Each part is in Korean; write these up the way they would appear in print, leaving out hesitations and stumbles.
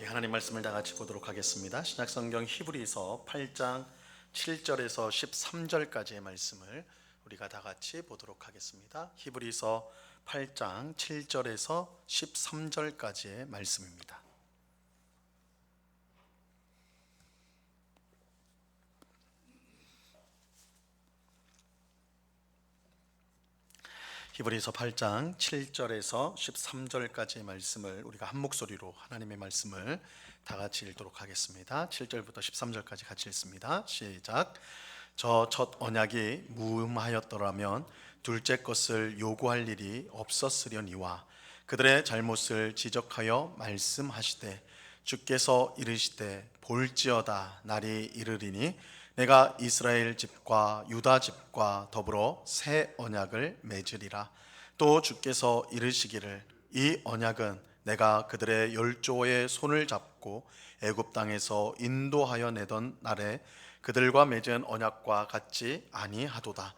하나님 말씀을 다 같이 보도록 하겠습니다. 신약성경 히브리서 8장 7절에서 13절까지의 말씀을 우리가 다 같이 보도록 하겠습니다. 히브리서 8장 7절에서 13절까지의 말씀입니다. 히브리서 8장 7절에서 13절까지의 말씀을 우리가 한 목소리로 하나님의 말씀을 다 같이 읽도록 하겠습니다. 7절부터 13절까지 같이 읽습니다. 시작. 저 첫 언약이 무음하였더라면 둘째 것을 요구할 일이 없었으려니와 그들의 잘못을 지적하여 말씀하시되 주께서 이르시되 볼지어다 날이 이르리니 내가 이스라엘 집과 유다 집과 더불어 새 언약을 맺으리라. 또 주께서 이르시기를 이 언약은 내가 그들의 열조의 손을 잡고 애굽 땅에서 인도하여 내던 날에 그들과 맺은 언약과 같지 아니하도다.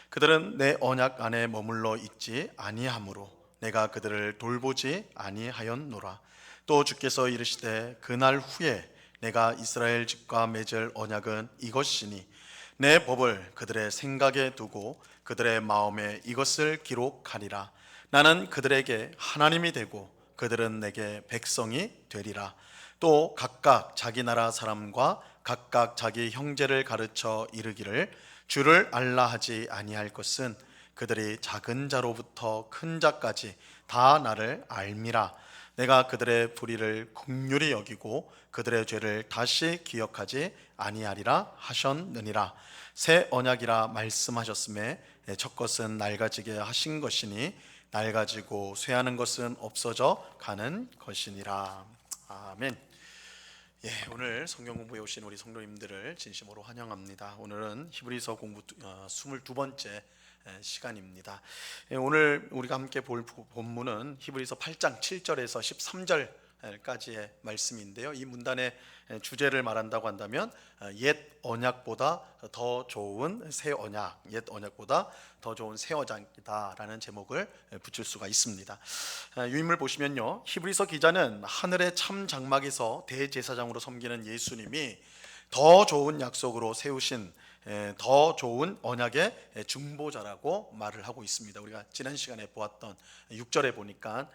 그들은 내 언약 안에 머물러 있지 아니하므로 내가 그들을 돌보지 아니하였노라. 또 주께서 이르시되 그날 후에 내가 이스라엘 집과 맺을 언약은 이것이니 내 법을 그들의 생각에 두고 그들의 마음에 이것을 기록하리라. 나는 그들에게 하나님이 되고 그들은 내게 백성이 되리라. 또 각각 자기 나라 사람과 각각 자기 형제를 가르쳐 이르기를 주를 알라 하지 아니할 것은 그들이 작은 자로부터 큰 자까지 다 나를 알미라. 내가 그들의 불의를 긍휼히 여기고 그들의 죄를 다시 기억하지 아니하리라 하셨느니라. 새 언약이라 말씀하셨음에 첫 것은 낡아지게 하신 것이니 낡아지고 쇠하는 것은 없어져 가는 것이니라. 아멘. 오늘 성경 공부에 오신 우리 성도님들을 진심으로 환영합니다. 오늘은 히브리서 공부 22번째 시간입니다. 오늘 우리가 함께 볼 본문은 히브리서 8장 7절에서 13절까지의 말씀인데요. 이 문단의 주제를 말한다고 한다면 옛 언약보다 더 좋은 새 언약, 옛 언약보다 더 좋은 새 언약이다라는 제목을 붙일 수가 있습니다. 유인물 보시면요, 히브리서 기자는 하늘의 참 장막에서 대제사장으로 섬기는 예수님이 더 좋은 약속으로 세우신 더 좋은 언약의 중보자라고 말을 하고 있습니다. 우리가 지난 시간에 보았던 6절에 보니까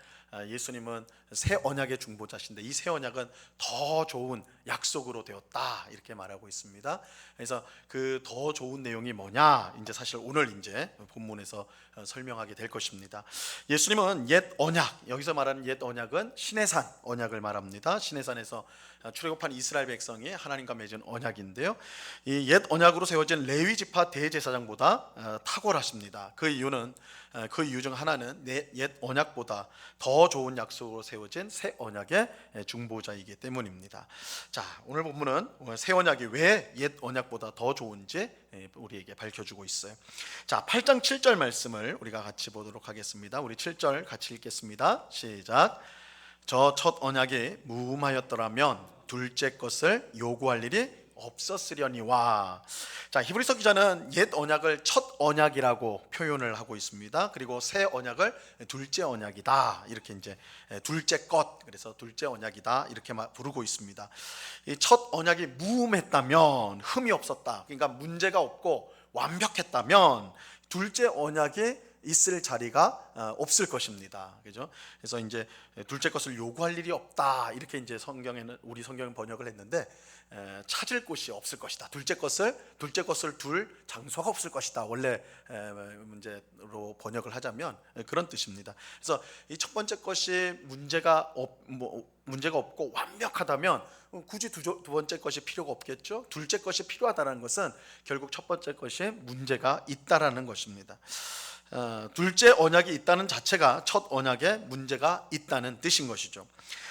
예수님은 새 언약의 중보자신데 이 새 언약은 더 좋은 약속으로 되었다 이렇게 말하고 있습니다. 그래서 그 더 좋은 내용이 뭐냐, 이제 사실 오늘 이제 본문에서 설명하게 될 것입니다. 예수님은 옛 언약, 여기서 말하는 옛 언약은 시내산 언약을 말합니다. 시내산에서 출애굽한 이스라엘 백성이 하나님과 맺은 언약인데요, 이 옛 언약으로 세워진 레위 지파 대제사장보다 탁월하십니다. 그 이유 중 하나는 옛 언약보다 더 좋은 약속으로 세워진 새 언약의 중보자이기 때문입니다. 자, 오늘 본문은 새 언약이 왜 옛 언약보다 더 좋은지 우리에게 밝혀주고 있어요. 자, 8장 7절 말씀을 우리가 같이 보도록 하겠습니다. 우리 7절 같이 읽겠습니다. 시작. 저 첫 언약이 무음하였더라면 둘째 것을 요구할 일이 없었으려니와. 자, 히브리서 기자는 옛 언약을 첫 언약이라고 표현을 하고 있습니다. 그리고 새 언약을 둘째 언약이다 이렇게 이제 둘째 것, 그래서 둘째 언약이다 이렇게 부르고 있습니다. 이 첫 언약이 무음했다면, 흠이 없었다, 그러니까 문제가 없고 완벽했다면 둘째 언약이 있을 자리가 없을 것입니다. 그죠? 그래서 이제 둘째 것을 요구할 일이 없다 이렇게 이제 우리 성경은 번역을 했는데 찾을 곳이 없을 것이다. 둘째 것을 둘 장소가 없을 것이다. 원래 문제로 번역을 하자면 그런 뜻입니다. 그래서 이 첫 번째 것이 문제가 없고 완벽하다면 굳이 두 번째 것이 필요가 없겠죠. 둘째 것이 필요하다는 것은 결국 첫 번째 것이 문제가 있다라는 것입니다. 둘째 언약이 있다는 자체가 첫 언약에 문제가 있다는 뜻인 것이죠.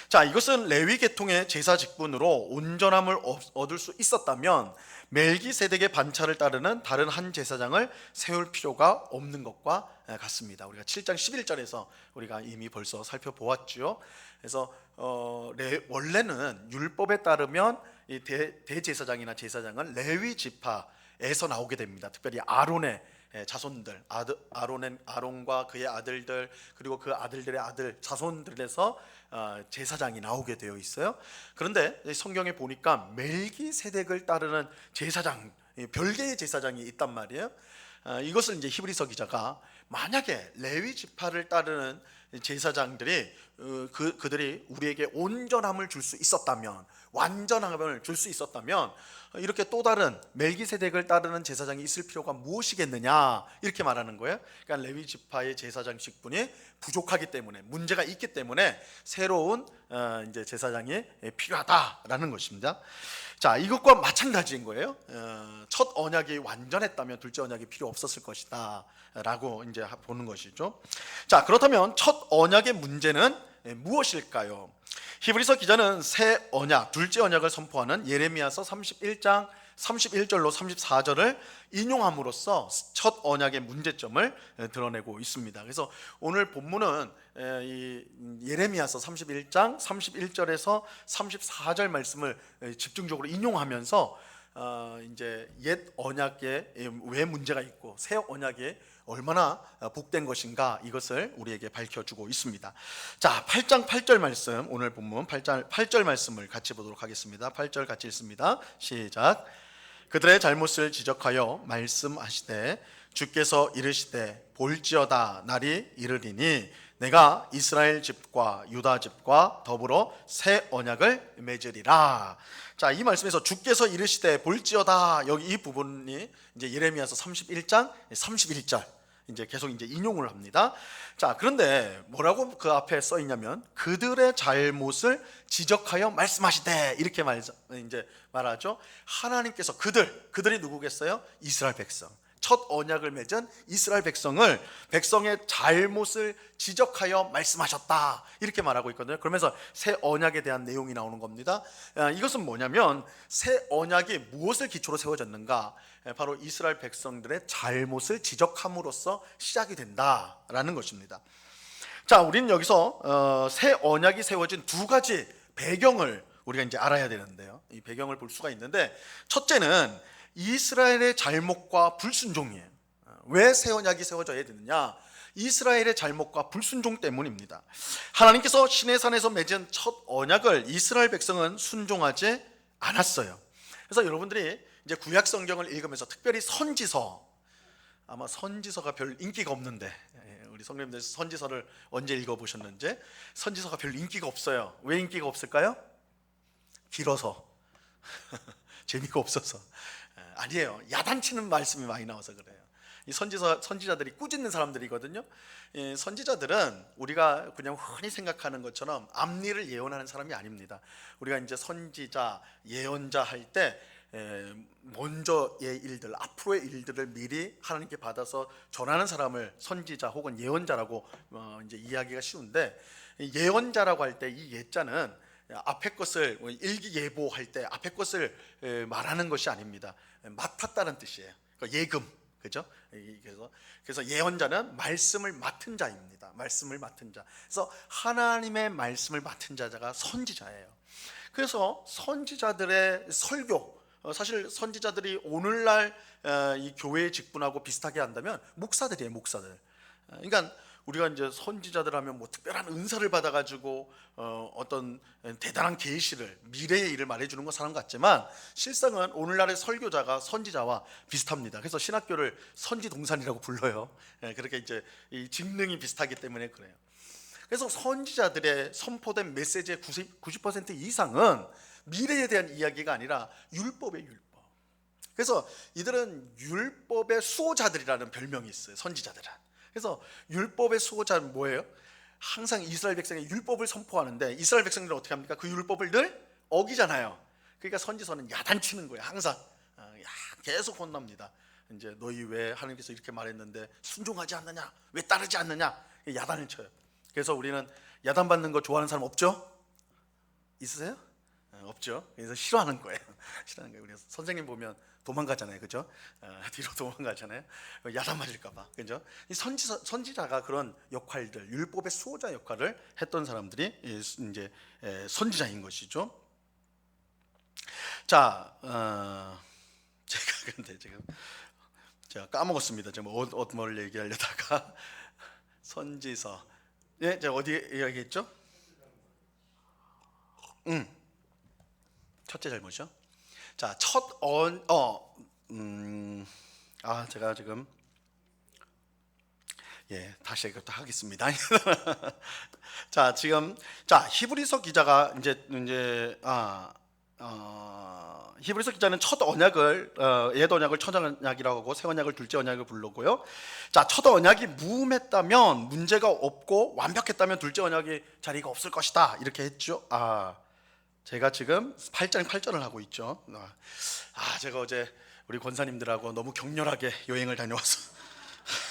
자, 이것은 레위 계통의 제사 직분으로 온전함을 얻을 수 있었다면 멜기세덱의 반차를 따르는 다른 한 제사장을 세울 필요가 없는 것과 같습니다. 우리가 7장 11절에서 우리가 이미 벌써 살펴보았죠. 그래서 원래는 율법에 따르면 이 대제사장이나 제사장은 레위 지파 제사장에서 나오게 됩니다. 특별히 아론의 자손들, 아론과 그의 아들들, 그리고 그 아들들의 아들 자손들에서 제사장이 나오게 되어 있어요. 그런데 성경에 보니까 멜기세덱을 따르는 제사장, 별개의 제사장이 있단 말이에요. 이것을 이제 히브리서 기자가 만약에 레위 지파를 따르는 제사장들이 그들이 우리에게 온전함을 줄 수 있었다면, 완전함을 줄 수 있었다면 이렇게 또 다른 멜기세덱을 따르는 제사장이 있을 필요가 무엇이겠느냐, 이렇게 말하는 거예요. 그러니까 레위 지파의 제사장 직분이 부족하기 때문에, 문제가 있기 때문에 새로운 이제 제사장이 필요하다라는 것입니다. 자, 이것과 마찬가지인 거예요. 첫 언약이 완전했다면 둘째 언약이 필요 없었을 것이다 라고 이제 보는 것이죠. 자, 그렇다면 첫 언약의 문제는 무엇일까요? 히브리서 기자는 새 언약, 둘째 언약을 선포하는 예레미야서 31장 31절로 34절을 인용함으로써 첫 언약의 문제점을 드러내고 있습니다. 그래서 오늘 본문은 이 예레미야서 31장 31절에서 34절 말씀을 집중적으로 인용하면서 이제 옛 언약에 왜 문제가 있고 새 언약에 얼마나 복된 것인가, 이것을 우리에게 밝혀주고 있습니다. 자, 8장 8절 말씀, 오늘 본문 8절 말씀을 같이 보도록 하겠습니다. 8절 같이 읽습니다. 시작. 그들의 잘못을 지적하여 말씀하시되 주께서 이르시되 볼지어다 날이 이르리니 내가 이스라엘 집과 유다 집과 더불어 새 언약을 맺으리라. 자, 이 말씀에서 주께서 이르시되 볼지어다, 여기 이 부분이 이제 예레미야서 31장 31절 이제 계속 이제 인용을 합니다. 자, 그런데 뭐라고 그 앞에 써 있냐면 그들의 잘못을 지적하여 말씀하시되, 이렇게 이제 말하죠. 하나님께서 그들이 누구겠어요? 이스라엘 백성, 첫 언약을 맺은 이스라엘 백성의 잘못을 지적하여 말씀하셨다, 이렇게 말하고 있거든요. 그러면서 새 언약에 대한 내용이 나오는 겁니다. 이것은 뭐냐면 새 언약이 무엇을 기초로 세워졌는가? 바로 이스라엘 백성들의 잘못을 지적함으로써 시작이 된다라는 것입니다. 자, 우리는 여기서 새 언약이 세워진 두 가지 배경을 우리가 이제 알아야 되는데요. 이 배경을 볼 수가 있는데, 첫째는 이스라엘의 잘못과 불순종이에요. 왜 새 언약이 세워져야 되느냐? 이스라엘의 잘못과 불순종 때문입니다. 하나님께서 시내산에서 맺은 첫 언약을 이스라엘 백성은 순종하지 않았어요. 그래서 여러분들이 이제 구약 성경을 읽으면서 특별히 선지서, 아마 선지서가 별 인기가 없는데 우리 성도님들 선지서를 언제 읽어보셨는지, 선지서가 별 인기가 없어요. 왜 인기가 없을까요? 길어서 재미가 없어서. 아니에요. 야단치는 말씀이 많이 나와서 그래요. 이 선지자들이 꾸짖는 사람들이거든요. 선지자들은 우리가 그냥 흔히 생각하는 것처럼 앞일을 예언하는 사람이 아닙니다. 우리가 이제 선지자, 예언자 할 때 먼저의 일들, 앞으로의 일들을 미리 하나님께 받아서 전하는 사람을 선지자 혹은 예언자라고 이제 이해하기가 쉬운데, 예언자라고 할 때 이 예자는 앞에 것을 일기예보할 때 앞에 것을 말하는 것이 아닙니다. 맡았다는 뜻이에요. 그러니까 예금, 그죠? 그래서 예언자는 말씀을 맡은 자입니다. 말씀을 맡은 자. 그래서 하나님의 말씀을 맡은 자가 선지자예요. 그래서 선지자들의 설교, 사실 선지자들이 오늘날 이 교회의 직분하고 비슷하게 한다면 목사들이에요, 목사들. 그러니까 우리가 이제 선지자들 하면 뭐 특별한 은사를 받아가지고 어떤 대단한 계시를, 미래의 일을 말해주는 것 사람 같지만 실상은 오늘날의 설교자가 선지자와 비슷합니다. 그래서 신학교를 선지동산이라고 불러요. 그렇게 이제 이 직능이 비슷하기 때문에 그래요. 그래서 선지자들의 선포된 메시지의 90% 이상은 미래에 대한 이야기가 아니라 율법의 율법. 그래서 이들은 율법의 수호자들이라는 별명이 있어요, 선지자들은. 그래서 율법의 수호자는 뭐예요? 항상 이스라엘 백성의 율법을 선포하는데 이스라엘 백성들은 어떻게 합니까? 그 율법을 늘 어기잖아요. 그러니까 선지서는 야단치는 거예요. 항상 계속 혼납니다. 이제 너희 왜 하나님께서 이렇게 말했는데 순종하지 않느냐? 왜 따르지 않느냐? 야단을 쳐요. 그래서 우리는 야단받는 거 좋아하는 사람 없죠? 있으세요? 없죠. 그래서 싫어하는 거예요. 싫어하는 거예요. 그래서 선생님 보면 도망가잖아요, 그죠? 뒤로 도망가잖아요. 야단 맞을까봐, 그죠? 이 선지자가 그런 역할들, 율법의 수호자 역할을 했던 사람들이 이제 선지자인 것이죠. 자, 제가 근데 지금 제가 까먹었습니다. 지금 뭘 얘기하려다가 선지서. 예, 제가 어디 이야기했죠? 첫째 잘못이요. 자, 제가 지금 다시 이것도 하겠습니다. 자, 지금 히브리서 기자가 히브리서 기자는 첫 언약을 옛 언약을 첫 언약이라고 하고 새 언약을 둘째 언약을 부르고요. 자, 첫 언약이 무음했다면 문제가 없고 완벽했다면 둘째 언약이 자리가 없을 것이다 이렇게 했죠. 제가 지금 8장 8절을 하고 있죠. 제가 어제 우리 권사님들하고 너무 격렬하게 여행을 다녀와서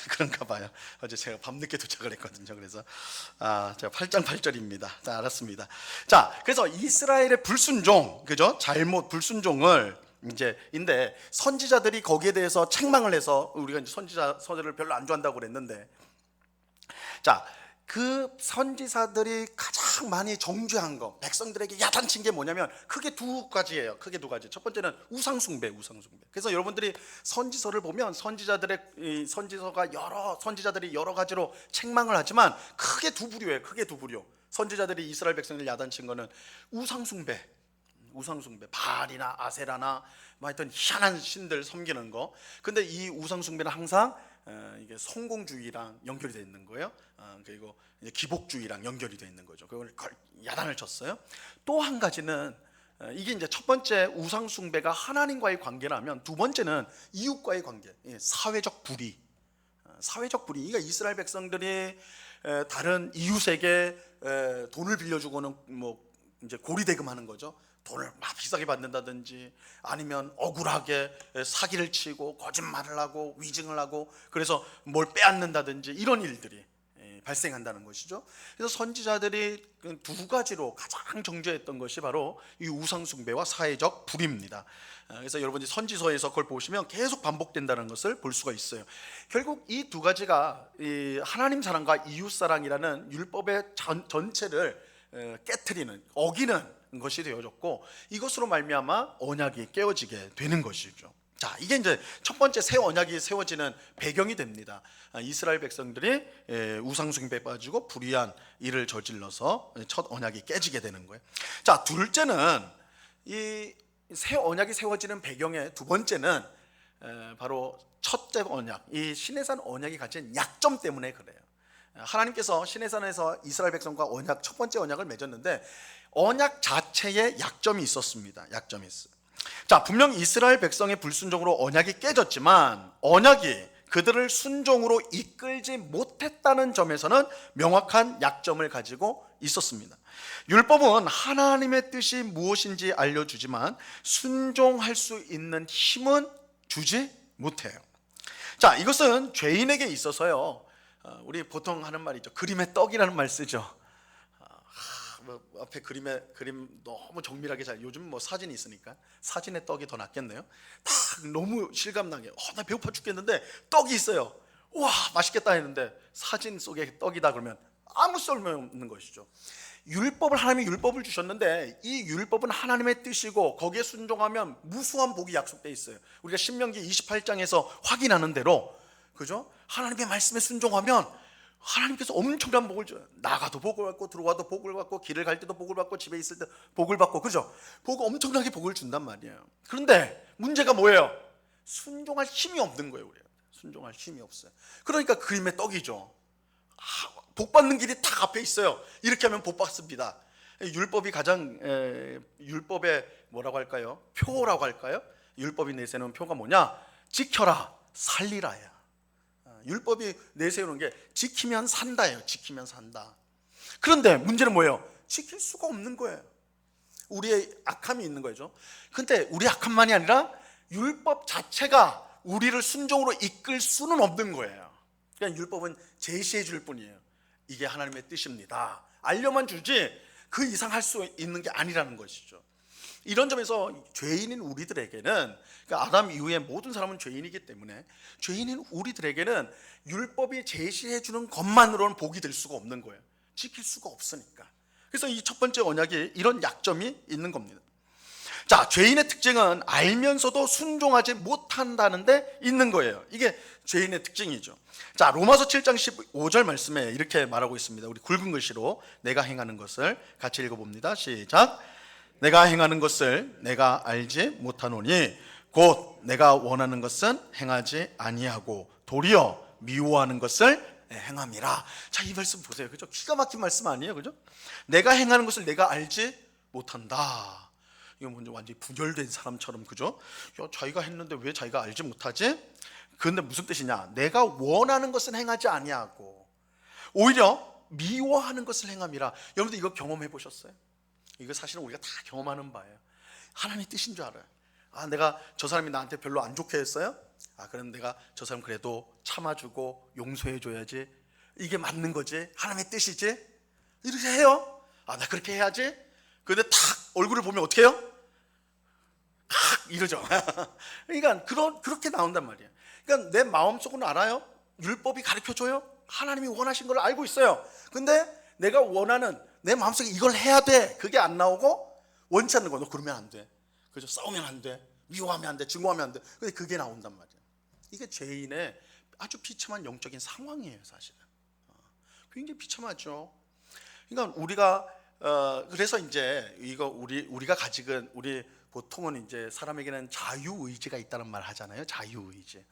그런가 봐요. 어제 제가 밤늦게 도착을 했거든요. 그래서 제가 8장 8절입니다. 자, 알았습니다. 자, 그래서 이스라엘의 불순종, 그죠? 잘못 불순종을 인데 선지자들이 거기에 대해서 책망을 해서 우리가 이제 선지자들을 별로 안 좋아한다고 그랬는데, 자, 그 선지자들이 가장 많이 정죄한 거, 백성들에게 야단친 게 뭐냐면 크게 두 가지예요. 크게 두 가지. 첫 번째는 우상숭배. 그래서 여러분들이 선지서를 보면 선지자들이 여러 가지로 책망을 하지만 크게 두 부류예요. 크게 두 부류. 선지자들이 이스라엘 백성을 야단친 거는 우상숭배, 바알이나 아세라나 하여튼 희한한 신들 섬기는 거. 근데 이 우상숭배는 항상 이게 성공주의랑 연결이 되어 있는 거예요. 그리고 이제 기복주의랑 연결이 되어 있는 거죠. 그걸 야단을 쳤어요. 또 한 가지는 이게 이제 첫 번째 우상숭배가 하나님과의 관계라면, 두 번째는 이웃과의 관계, 사회적 불의. 그러니까 이스라엘 백성들이 다른 이웃에게 돈을 빌려주고는 뭐 이제 고리대금하는 거죠. 돈을 막 비싸게 받는다든지 아니면 억울하게 사기를 치고 거짓말을 하고 위증을 하고 그래서 뭘 빼앗는다든지 이런 일들이 발생한다는 것이죠. 그래서 선지자들이 두 가지로 가장 정죄했던 것이 바로 이 우상숭배와 사회적 불의입니다. 그래서 여러분이 선지서에서 그걸 보시면 계속 반복된다는 것을 볼 수가 있어요. 결국 이 두 가지가 이 하나님 사랑과 이웃 사랑이라는 율법의 전체를 깨트리는, 어기는 것이 되어졌고, 이것으로 말미암아 언약이 깨어지게 되는 것이죠. 자, 이게 이제 첫 번째 새 언약이 세워지는 배경이 됩니다. 이스라엘 백성들이 우상숭배에 빠지고 불의한 일을 저질러서 첫 언약이 깨지게 되는 거예요. 자, 둘째는 이 새 언약이 세워지는 배경의 두 번째는 바로 첫째 언약, 이 시내산 언약이 가진 약점 때문에 그래요. 하나님께서 시내산에서 이스라엘 백성과 첫 번째 언약을 맺었는데 언약 자체에 약점이 있었습니다. 약점이 있어요. 자, 분명 이스라엘 백성의 불순종으로 언약이 깨졌지만 언약이 그들을 순종으로 이끌지 못했다는 점에서는 명확한 약점을 가지고 있었습니다. 율법은 하나님의 뜻이 무엇인지 알려주지만 순종할 수 있는 힘은 주지 못해요. 자, 이것은 죄인에게 있어서요, 우리 보통 하는 말이죠. 그림의 떡이라는 말 쓰죠. 앞에 그림 너무 정밀하게 요즘 뭐 사진이 있으니까 사진의 떡이 더 낫겠네요. 딱 너무 실감나게 나 배고파 죽겠는데 떡이 있어요. 와, 맛있겠다 했는데 사진 속에 떡이다 그러면 아무 쓸모없는 것이죠. 하나님이 율법을 주셨는데 이 율법은 하나님의 뜻이고 거기에 순종하면 무수한 복이 약속되어 있어요. 우리가 신명기 28장에서 확인하는 대로, 그죠? 하나님의 말씀에 순종하면 하나님께서 엄청난 복을 줘요. 나가도 복을 받고 들어와도 복을 받고 길을 갈 때도 복을 받고 집에 있을 때 복을 받고, 그죠? 엄청나게 복을 준단 말이에요. 그런데 문제가 뭐예요? 순종할 힘이 없는 거예요. 우리가 순종할 힘이 없어요. 그러니까 그림의 떡이죠. 복 받는 길이 딱 앞에 있어요. 이렇게 하면 복 받습니다. 율법이 가장 율법의 뭐라고 할까요? 표라고 할까요? 율법이 내세우는 표가 뭐냐? 지켜라, 살리라야. 율법이 내세우는 게 지키면 산다예요. 지키면 산다. 그런데 문제는 뭐예요? 지킬 수가 없는 거예요. 우리의 악함이 있는 거죠. 근데 우리 악함만이 아니라 율법 자체가 우리를 순종으로 이끌 수는 없는 거예요. 그냥 율법은 제시해 줄 뿐이에요. 이게 하나님의 뜻입니다. 알려만 주지 그 이상 할 수 있는 게 아니라는 것이죠. 이런 점에서 죄인인 우리들에게는, 그러니까 아담 이후에 모든 사람은 죄인이기 때문에 죄인인 우리들에게는 율법이 제시해 주는 것만으로는 복이 될 수가 없는 거예요. 지킬 수가 없으니까. 그래서 이 첫 번째 언약이 이런 약점이 있는 겁니다. 자, 죄인의 특징은 알면서도 순종하지 못한다는 데 있는 거예요. 이게 죄인의 특징이죠. 자, 로마서 7장 15절 말씀에 이렇게 말하고 있습니다. 우리 굵은 글씨로 내가 행하는 것을 같이 읽어봅니다. 시작. 내가 행하는 것을 내가 알지 못하노니 곧 내가 원하는 것은 행하지 아니하고 도리어 미워하는 것을 행함이라. 자, 이 말씀 보세요. 그죠? 기가 막힌 말씀 아니에요? 그죠? 내가 행하는 것을 내가 알지 못한다. 이거 먼저 완전히 분열된 사람처럼, 그죠? 야, 자기가 했는데 왜 자기가 알지 못하지? 그런데 무슨 뜻이냐? 내가 원하는 것은 행하지 아니하고 오히려 미워하는 것을 행함이라. 여러분들 이거 경험해 보셨어요? 이거 사실은 우리가 다 경험하는 바예요. 하나님의 뜻인 줄 알아요. 아, 내가 저 사람이 나한테 별로 안 좋게 했어요? 아, 그럼 내가 저 사람 그래도 참아주고 용서해줘야지. 이게 맞는 거지? 하나님의 뜻이지? 이렇게 해요. 아, 나 그렇게 해야지. 근데 탁 얼굴을 보면 어떻게 해요? 탁 이러죠. 그러니까 그렇게 나온단 말이에요. 그러니까 내 마음속은 알아요. 율법이 가르쳐줘요. 하나님이 원하신 걸 알고 있어요. 근데 내가 원하는 내 마음속에 이걸 해야 돼. 그게 안 나오고 원치 않는 거. 너 그러면 안 돼. 그죠? 싸우면 안 돼. 미워하면 안 돼. 증오하면 안 돼. 근데 그게 나온단 말이에요. 이게 죄인의 아주 비참한 영적인 상황이에요, 사실은. 굉장히 비참하죠. 그러니까 우리가 그래서 이제 이거 우리가 가지고 우리 보통은 이제 사람에게는 자유의지가 있다는 말 하잖아요. 자유의지.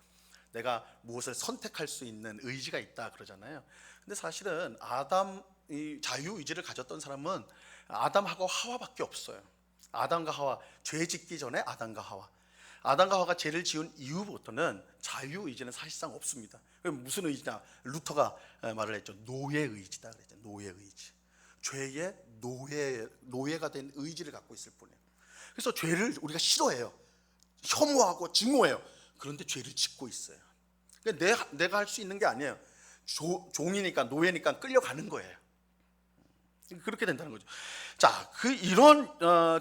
내가 무엇을 선택할 수 있는 의지가 있다 그러잖아요. 근데 사실은 이 자유의지를 가졌던 사람은 아담하고 하와밖에 없어요. 아담과 하와, 죄 짓기 전에 아담과 하와가 죄를 지은 이후부터는 자유의지는 사실상 없습니다. 무슨 의지냐? 루터가 말을 했죠. 노예의지다 그랬죠. 노예의지. 죄의 노예가 된 의지를 갖고 있을 뿐이에요. 그래서 죄를 우리가 싫어해요. 혐오하고 증오해요. 그런데 죄를 짓고 있어요. 내가 할 수 있는 게 아니에요. 종이니까, 노예니까 끌려가는 거예요. 그렇게 된다는 거죠. 자, 이런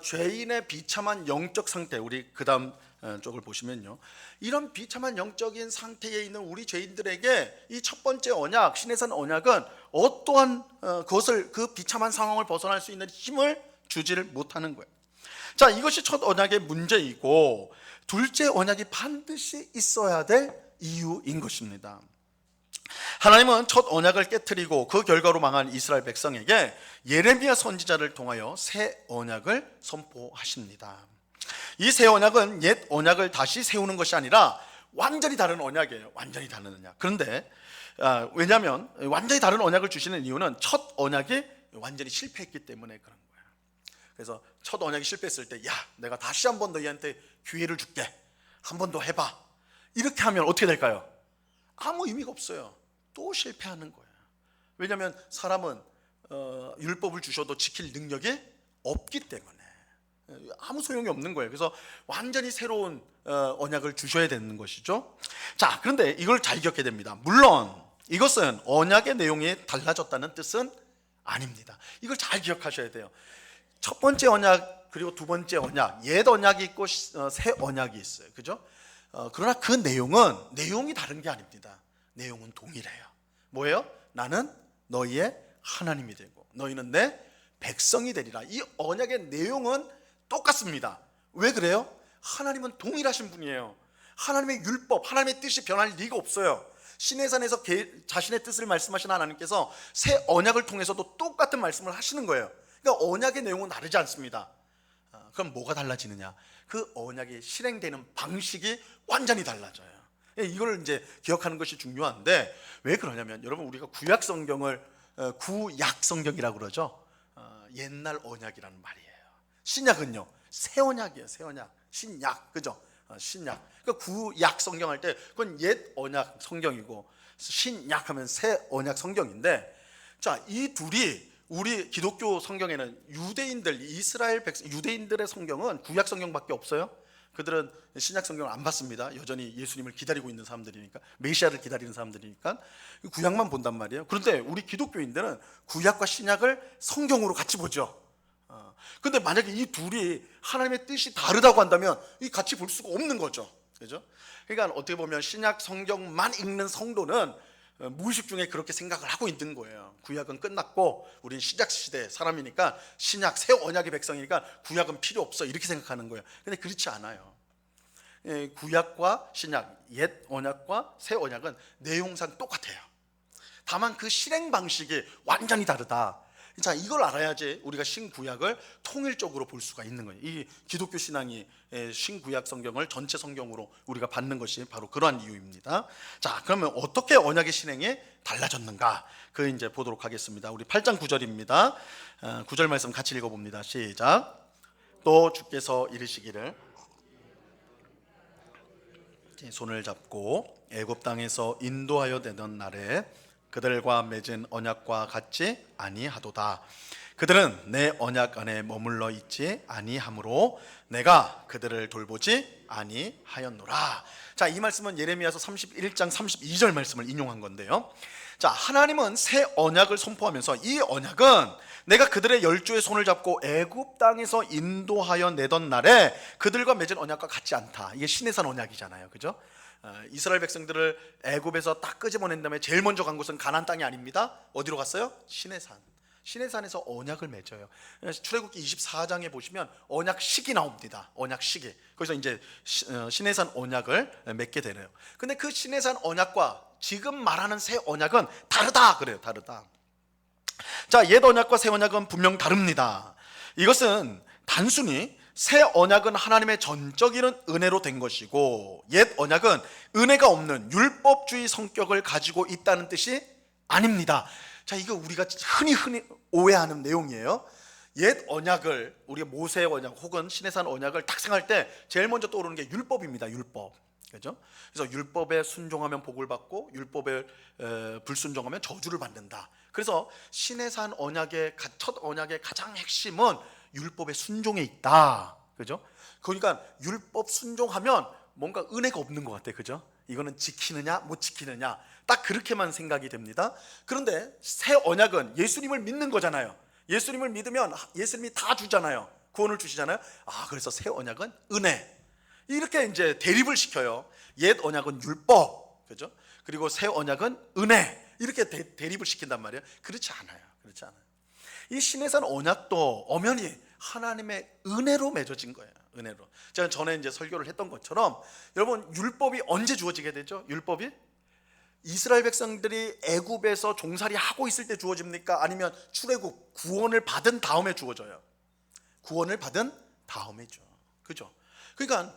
죄인의 비참한 영적 상태, 우리 그 다음 쪽을 보시면요, 이런 비참한 영적인 상태에 있는 우리 죄인들에게 이 첫 번째 언약, 신의 산 언약은 어떠한 그 비참한 상황을 벗어날 수 있는 힘을 주지를 못하는 거예요. 자, 이것이 첫 언약의 문제이고, 둘째 언약이 반드시 있어야 될 이유인 것입니다. 하나님은 첫 언약을 깨뜨리고 그 결과로 망한 이스라엘 백성에게 예레미야 선지자를 통하여 새 언약을 선포하십니다. 이 새 언약은 옛 언약을 다시 세우는 것이 아니라 완전히 다른 언약이에요. 완전히 다른 언약. 그런데 왜냐하면 완전히 다른 언약을 주시는 이유는 첫 언약이 완전히 실패했기 때문에 그런 거예요. 그래서 첫 언약이 실패했을 때, 야, 내가 다시 한 번 너희한테 기회를 줄게. 한 번 더 해봐. 이렇게 하면 어떻게 될까요? 아무 의미가 없어요. 또 실패하는 거예요. 왜냐하면 사람은 율법을 주셔도 지킬 능력이 없기 때문에 아무 소용이 없는 거예요. 그래서 완전히 새로운 언약을 주셔야 되는 것이죠. 자, 그런데 이걸 잘 기억해야 됩니다. 물론 이것은 언약의 내용이 달라졌다는 뜻은 아닙니다. 이걸 잘 기억하셔야 돼요. 첫 번째 언약 그리고 두 번째 언약, 옛 언약이 있고 새 언약이 있어요. 그죠? 그러나 그 내용이 다른 게 아닙니다. 내용은 동일해요. 뭐예요? 나는 너희의 하나님이 되고 너희는 내 백성이 되리라. 이 언약의 내용은 똑같습니다. 왜 그래요? 하나님은 동일하신 분이에요. 하나님의 율법, 하나님의 뜻이 변할 리가 없어요. 시내산에서 자신의 뜻을 말씀하신 하나님께서 새 언약을 통해서도 똑같은 말씀을 하시는 거예요. 그러니까 언약의 내용은 다르지 않습니다. 그럼 뭐가 달라지느냐? 그 언약이 실행되는 방식이 완전히 달라져요. 이걸 이제 기억하는 것이 중요한데, 왜 그러냐면 여러분, 우리가 구약 성경을 구약 성경이라고 그러죠. 옛날 언약이라는 말이에요. 신약은요, 새 언약이에요. 새 언약, 신약, 그죠? 신약. 그러니까 구약 성경 할 때 그건 옛 언약 성경이고, 신약하면 새 언약 성경인데, 자, 이 둘이 우리 기독교 성경에는 유대인들의 성경은 구약 성경밖에 없어요. 그들은 신약 성경을 안 봤습니다. 여전히 예수님을 기다리고 있는 사람들이니까, 메시아를 기다리는 사람들이니까 구약만 본단 말이에요. 그런데 우리 기독교인들은 구약과 신약을 성경으로 같이 보죠. 근데 만약에 이 둘이 하나님의 뜻이 다르다고 한다면 이 같이 볼 수가 없는 거죠. 그죠? 그러니까 어떻게 보면 신약 성경만 읽는 성도는 무의식 중에 그렇게 생각을 하고 있는 거예요. 구약은 끝났고 우린 신약 시대 사람이니까, 신약 새 언약의 백성이니까 구약은 필요 없어, 이렇게 생각하는 거예요. 근데 그렇지 않아요. 구약과 신약, 옛 언약과 새 언약은 내용상 똑같아요. 다만 그 실행 방식이 완전히 다르다. 자, 이걸 알아야지 우리가 신구약을 통일적으로 볼 수가 있는 거예요. 이 기독교 신앙이 신구약 성경을 전체 성경으로 우리가 받는 것이 바로 그러한 이유입니다. 자, 그러면 어떻게 언약의 실행이 달라졌는가? 그 이제 보도록 하겠습니다. 우리 8장 9절입니다. 9절 말씀 같이 읽어봅니다. 시작. 또 주께서 이르시기를 손을 잡고 애굽 땅에서 인도하여 내던 날에 그들과 맺은 언약과 같지 아니하도다. 그들은 내 언약 안에 머물러 있지 아니하므로 내가 그들을 돌보지 아니하였노라. 자, 이 말씀은 예레미야서 31장 32절 말씀을 인용한 건데요. 자, 하나님은 새 언약을 선포하면서 이 언약은 내가 그들의 열조의 손을 잡고 애굽 땅에서 인도하여 내던 날에 그들과 맺은 언약과 같지 않다. 이게 시내산 언약이잖아요, 그죠? 이스라엘 백성들을 애굽에서 딱 끄집어낸 다음에 제일 먼저 간 곳은 가나안 땅이 아닙니다. 어디로 갔어요? 시내산. 시내산에서 언약을 맺어요. 출애굽기 24장에 보시면 언약식이 나옵니다. 언약식이. 거기서 이제 시내산 언약을 맺게 되네요. 근데 그 시내산 언약과 지금 말하는 새 언약은 다르다 그래요. 다르다. 자, 옛 언약과 새 언약은 분명 다릅니다. 이것은 단순히 새 언약은 하나님의 전적인 은혜로 된 것이고, 옛 언약은 은혜가 없는 율법주의 성격을 가지고 있다는 뜻이 아닙니다. 자, 이거 우리가 흔히 오해하는 내용이에요. 옛 언약을, 우리가 모세의 언약 혹은 시내산 언약을 딱 생각할 때 제일 먼저 떠오르는 게 율법입니다. 율법. 그죠? 그래서 율법에 순종하면 복을 받고 율법에 불순종하면 저주를 받는다. 그래서 시내산 언약의 첫 언약의 가장 핵심은 율법의 순종에 있다. 그죠? 그러니까 율법 순종하면 뭔가 은혜가 없는 것 같아. 그죠? 이거는 지키느냐 못 지키느냐, 딱 그렇게만 생각이 됩니다. 그런데 새 언약은 예수님을 믿는 거잖아요. 예수님을 믿으면 예수님이 다 주잖아요. 구원을 주시잖아요. 아, 그래서 새 언약은 은혜. 이렇게 이제 대립을 시켜요. 옛 언약은 율법, 그죠? 그리고 새 언약은 은혜. 이렇게 대립을 시킨단 말이에요. 그렇지 않아요. 그렇지 않아요. 이 시내산 언약도 엄연히 하나님의 은혜로 맺어진 거예요. 은혜로. 제가 전에 이제 설교를 했던 것처럼, 여러분, 율법이 언제 주어지게 되죠? 율법이 이스라엘 백성들이 애굽에서 종살이 하고 있을 때 주어집니까? 아니면 출애굽 구원을 받은 다음에 주어져요? 구원을 받은 다음에죠. 그죠? 그러니까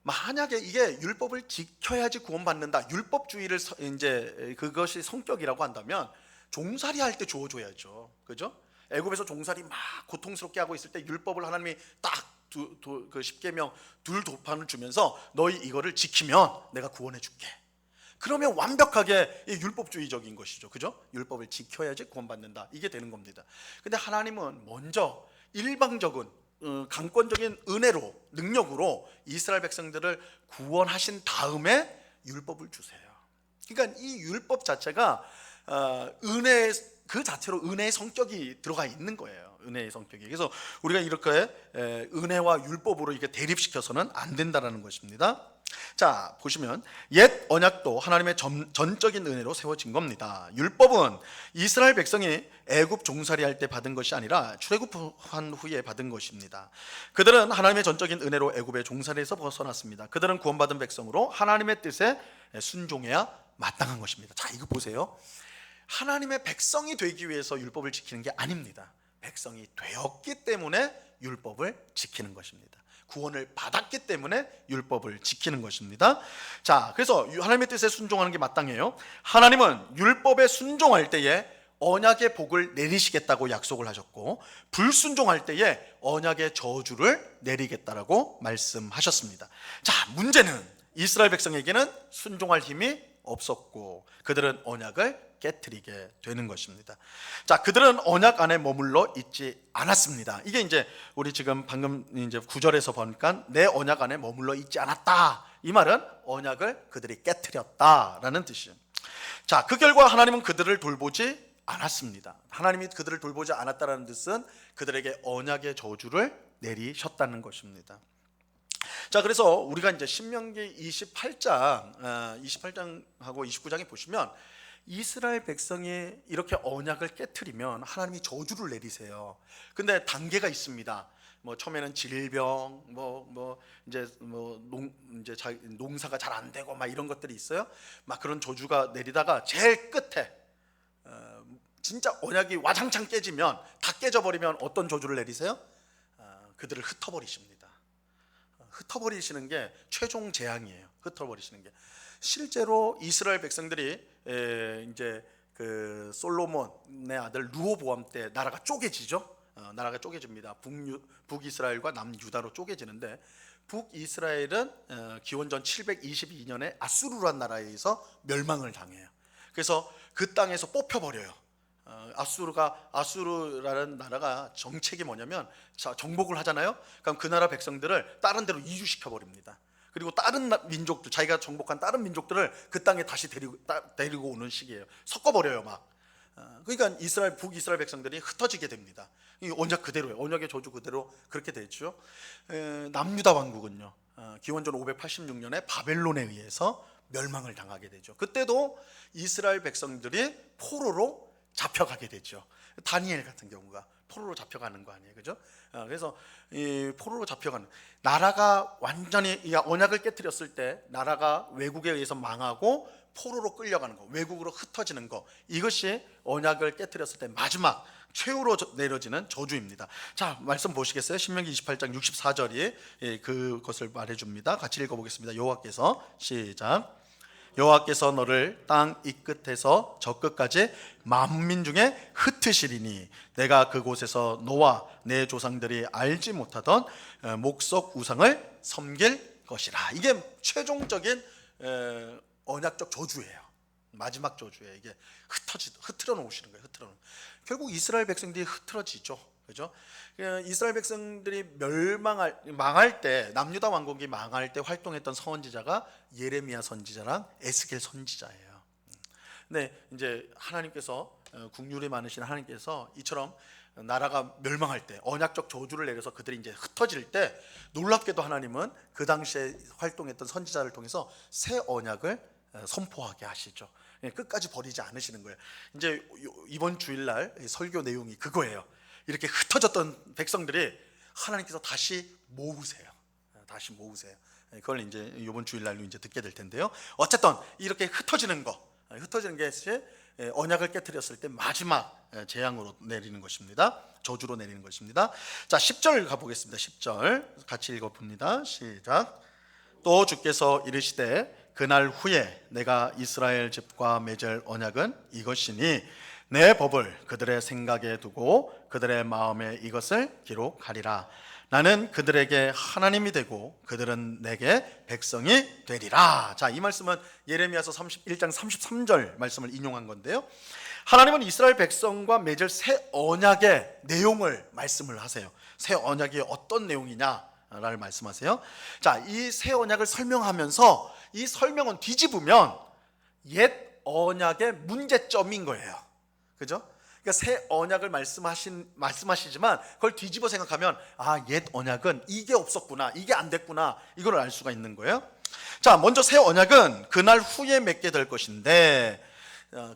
만약에 이게 율법을 지켜야지 구원받는다, 율법주의를 이제 그것이 성격이라고 한다면 종살이 할 때 주어줘야죠. 그죠? 애굽에서 종살이 막 고통스럽게 하고 있을 때 율법을 하나님이 딱 그 십계명 둘 도판을 주면서 너희 이거를 지키면 내가 구원해 줄게. 그러면 완벽하게 율법주의적인 것이죠. 그죠? 율법을 지켜야지 구원받는다, 이게 되는 겁니다. 근데 하나님은 먼저 일방적인 강권적인 은혜로, 능력으로 이스라엘 백성들을 구원하신 다음에 율법을 주세요. 그러니까 이 율법 자체가 은혜 그 자체로 은혜의 성격이 들어가 있는 거예요. 은혜의 성격이. 그래서 우리가 이렇게 은혜와 율법으로 이렇게 대립시켜서는 안 된다라는 것입니다. 자, 보시면 옛 언약도 하나님의 전적인 은혜로 세워진 겁니다. 율법은 이스라엘 백성이 애굽 종살이 할 때 받은 것이 아니라 출애굽한 후에 받은 것입니다. 그들은 하나님의 전적인 은혜로 애굽의 종살이에서 벗어났습니다. 그들은 구원받은 백성으로 하나님의 뜻에 순종해야 마땅한 것입니다. 자, 이거 보세요. 하나님의 백성이 되기 위해서 율법을 지키는 게 아닙니다. 백성이 되었기 때문에 율법을 지키는 것입니다. 구원을 받았기 때문에 율법을 지키는 것입니다. 자, 그래서 하나님의 뜻에 순종하는 게 마땅해요. 하나님은 율법에 순종할 때에 언약의 복을 내리시겠다고 약속을 하셨고, 불순종할 때에 언약의 저주를 내리겠다라고 말씀하셨습니다. 자, 문제는 이스라엘 백성에게는 순종할 힘이 없었고 그들은 언약을 깨트리게 되는 것입니다. 자, 그들은 언약 안에 머물러 있지 않았습니다. 이게 이제 우리 지금 방금 이제 9절에서 보니까 내 언약 안에 머물러 있지 않았다. 이 말은 언약을 그들이 깨트렸다라는 뜻이에요. 자, 그 결과 하나님은 그들을 돌보지 않았습니다. 하나님이 그들을 돌보지 않았다라는 뜻은 그들에게 언약의 저주를 내리셨다는 것입니다. 자, 그래서 우리가 이제 신명기 28장하고 29장에 보시면 이스라엘 백성이 이렇게 언약을 깨트리면 하나님이 저주를 내리세요. 근데 단계가 있습니다. 뭐 처음에는 질병, 이제 농사가 잘 안 되고 막 이런 것들이 있어요. 막 그런 저주가 내리다가 제일 끝에 진짜 언약이 와장창 깨지면, 다 깨져버리면 어떤 저주를 내리세요? 그들을 흩어버리십니다. 흩어버리시는 게 최종 재앙이에요. 흩어버리시는 게. 실제로 이스라엘 백성들이 이제 그 솔로몬의 아들 르호보암 때 나라가 쪼개지죠. 나라가 쪼개집니다. 북이스라엘과 남유다로 쪼개지는데, 북이스라엘은 기원전 722년에 아수르란 나라에 의해서 멸망을 당해요. 그래서 그 땅에서 뽑혀버려요. 아수르라는 나라가 정책이 뭐냐면, 정복을 하잖아요. 그럼 그 나라 백성들을 다른 데로 이주시켜 버립니다. 그리고 다른 민족들, 자기가 정복한 다른 민족들을 그 땅에 다시 데리고 오는 식이에요. 섞어버려요 막. 그러니까 북이스라엘 백성들이 흩어지게 됩니다. 이 언약 그대로예요. 언약의 저주 그대로 그렇게 됐죠. 남유다 왕국은요, 기원전 586년에 바벨론에 의해서 멸망을 당하게 되죠. 그때도 이스라엘 백성들이 포로로 잡혀가게 되죠. 다니엘 같은 경우가 포로로 잡혀가는 거 아니에요, 그죠? 그래서 이 포로로 잡혀가는, 나라가 완전히 언약을 깨뜨렸을 때 나라가 외국에 의해서 망하고 포로로 끌려가는 거, 외국으로 흩어지는 거, 이것이 언약을 깨뜨렸을 때 마지막 최후로 내려지는 저주입니다. 자, 말씀 보시겠어요? 신명기 28장 64절이 그것을 말해줍니다. 같이 읽어보겠습니다. 여호와께서, 시작. 여호와께서 너를 땅 이 끝에서 저 끝까지 만민 중에 흩으시리니 내가 그곳에서 너와 내 조상들이 알지 못하던 목석 우상을 섬길 것이라. 이게 최종적인 언약적 저주예요. 마지막 저주예요. 이게 흐트러 놓으시는 거예요. 결국 이스라엘 백성들이 흐트러지죠. 그죠? 이스라엘 백성들이 망할 때, 남유다 왕국이 망할 때 활동했던 선지자가 예레미야 선지자랑 에스겔 선지자예요. 근데 이제 하나님께서, 국률이 많으신 하나님께서 이처럼 나라가 멸망할 때, 언약적 저주를 내려서 그들이 이제 흩어질 때, 놀랍게도 하나님은 그 당시에 활동했던 선지자를 통해서 새 언약을 선포하게 하시죠. 끝까지 버리지 않으시는 거예요. 이제 이번 주일날 설교 내용이 그거예요. 이렇게 흩어졌던 백성들이 하나님께서 다시 모으세요. 그걸 이제 이번 주일날로 이제 듣게 될 텐데요. 어쨌든 이렇게 흩어지는 것이 언약을 깨뜨렸을 때 마지막 재앙으로 내리는 것입니다. 저주로 내리는 것입니다. 자, 10절 가보겠습니다. 10절 같이 읽어봅니다. 시작. 또 주께서 이르시되 그날 후에 내가 이스라엘 집과 맺을 언약은 이것이니 내 법을 그들의 생각에 두고 그들의 마음에 이것을 기록하리라. 나는 그들에게 하나님이 되고 그들은 내게 백성이 되리라. 자, 이 말씀은 예레미야서 1장 33절 말씀을 인용한 건데요. 하나님은 이스라엘 백성과 맺을 새 언약의 내용을 말씀을 하세요. 새 언약이 어떤 내용이냐를 말씀하세요. 자, 이 새 언약을 설명하면서 이 설명은 뒤집으면 옛 언약의 문제점인 거예요. 그죠? 그러니까 새 언약을 말씀하시지만 그걸 뒤집어 생각하면, 옛 언약은 이게 없었구나, 이게 안 됐구나, 이걸 알 수가 있는 거예요. 자, 먼저 새 언약은 그날 후에 맺게 될 것인데,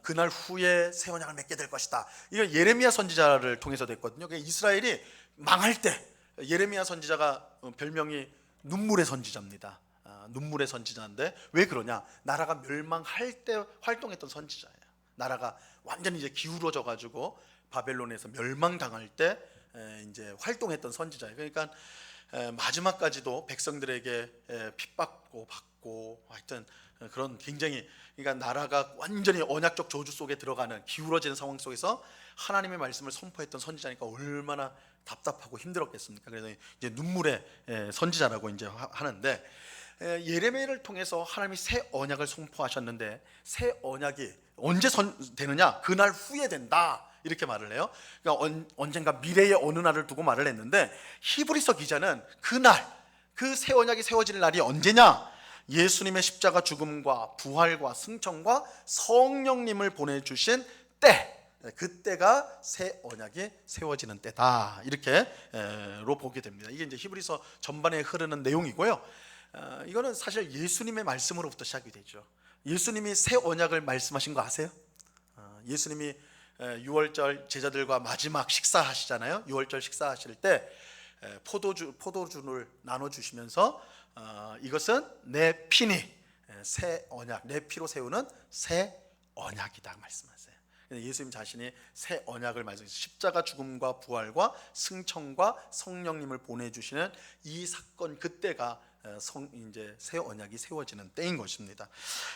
그날 후에 새 언약을 맺게 될 것이다. 이거 예레미야 선지자를 통해서 됐거든요. 그러니까 이스라엘이 망할 때 예레미야 선지자가 별명이 눈물의 선지자입니다. 눈물의 선지자인데 왜 그러냐? 나라가 멸망할 때 활동했던 선지자예요. 나라가 완전히 이제 기울어져 가지고 바벨론에서 멸망당할 때 이제 활동했던 선지자예요. 그러니까 마지막까지도 백성들에게 핍박받고 하여튼 그런 굉장히, 그러니까 나라가 완전히 언약적 저주 속에 들어가는 기울어지는 상황 속에서 하나님의 말씀을 선포했던 선지자니까 얼마나 답답하고 힘들었겠습니까? 그래서 이제 눈물의 선지자라고 이제 하는데, 예레미야를 통해서 하나님이 새 언약을 선포하셨는데 새 언약이 언제 되느냐? 그날 후에 된다, 이렇게 말을 해요. 그러니까 언젠가 미래의 어느 날을 두고 말을 했는데, 히브리서 기자는 그날, 그 새 언약이 세워질 날이 언제냐? 예수님의 십자가 죽음과 부활과 승천과 성령님을 보내주신 때, 그때가 새 언약이 세워지는 때다, 이렇게로 보게 됩니다. 이게 이제 히브리서 전반에 흐르는 내용이고요. 이거는 사실 예수님의 말씀으로부터 시작이 되죠. 예수님이 새 언약을 말씀하신 거 아세요? 예수님이 6월절 제자들과 마지막 식사하시잖아요. 6월절 식사하실 때 포도주를 나눠주시면서 이것은 내 피니 새 언약, 내 피로 세우는 새 언약이다 말씀하세요. 예수님 자신이 새 언약을 말씀하세요. 십자가 죽음과 부활과 승천과 성령님을 보내주시는 이 사건, 그때가 이제 새 언약이 세워지는 때인 것입니다.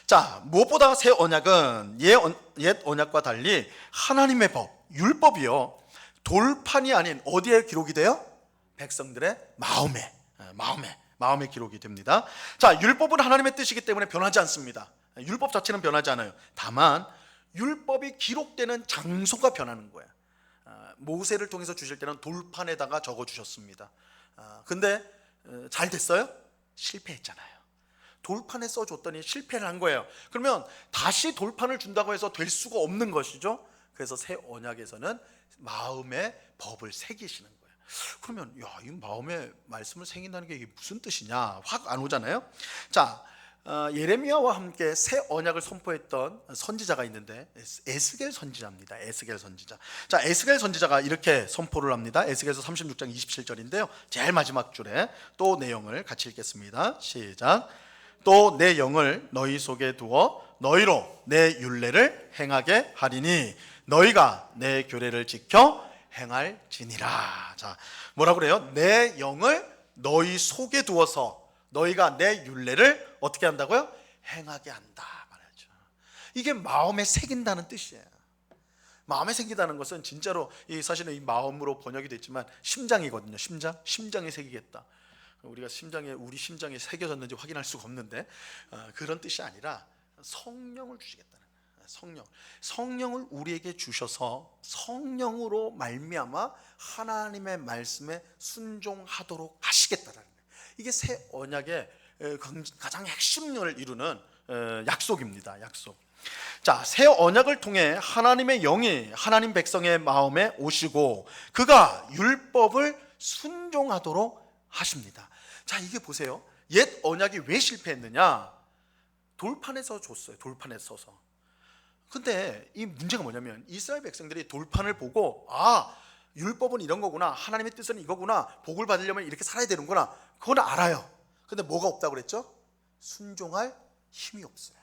자, 무엇보다 새 언약은 옛 언약과 달리 하나님의 법, 율법이요, 돌판이 아닌 어디에 기록이 돼요? 백성들의 마음에 기록이 됩니다. 자, 율법은 하나님의 뜻이기 때문에 변하지 않습니다. 율법 자체는 변하지 않아요. 다만 율법이 기록되는 장소가 변하는 거예요. 모세를 통해서 주실 때는 돌판에다가 적어 주셨습니다. 근데 잘 됐어요? 실패했잖아요. 돌판에 써줬더니 실패를 한 거예요. 그러면 다시 돌판을 준다고 해서 될 수가 없는 것이죠. 그래서 새 언약에서는 마음의 법을 새기시는 거예요. 그러면 이 마음의 말씀을 새긴다는 게 이게 무슨 뜻이냐, 확 안 오잖아요. 자, 예레미야와 함께 새 언약을 선포했던 선지자가 있는데 에스겔 선지자입니다. 에스겔 선지자. 자, 에스겔 선지자가 이렇게 선포를 합니다. 에스겔서 36장 27절인데요. 제일 마지막 줄에 또 내용을 같이 읽겠습니다. 시작. 또 내 영을 너희 속에 두어 너희로 내 율례를 행하게 하리니 너희가 내 규례를 지켜 행할지니라. 자, 뭐라고 그래요? 내 영을 너희 속에 두어서 너희가 내 율례를 어떻게 한다고요? 행하게 한다 말하죠. 이게 마음에 새긴다는 뜻이에요. 마음에 새기다는 것은 진짜로 사실은 이 마음으로 번역이 됐지만 심장이거든요. 심장에 새기겠다. 우리 심장에 새겨졌는지 확인할 수가 없는데 그런 뜻이 아니라 성령을 주시겠다는 거예요. 성령을 우리에게 주셔서 성령으로 말미암아 하나님의 말씀에 순종하도록 하시겠다는 거예요. 이게 새 언약의 가장 핵심을 이루는 약속입니다. 약속. 자, 새 언약을 통해 하나님의 영이 하나님 백성의 마음에 오시고 그가 율법을 순종하도록 하십니다. 자, 이게 보세요. 옛 언약이 왜 실패했느냐? 돌판에서 줬어요. 돌판에 서서. 근데 이 문제가 뭐냐면 이스라엘 백성들이 돌판을 보고 율법은 이런 거구나, 하나님의 뜻은 이거구나, 복을 받으려면 이렇게 살아야 되는구나, 그건 알아요. 근데 뭐가 없다고 그랬죠? 순종할 힘이 없어요.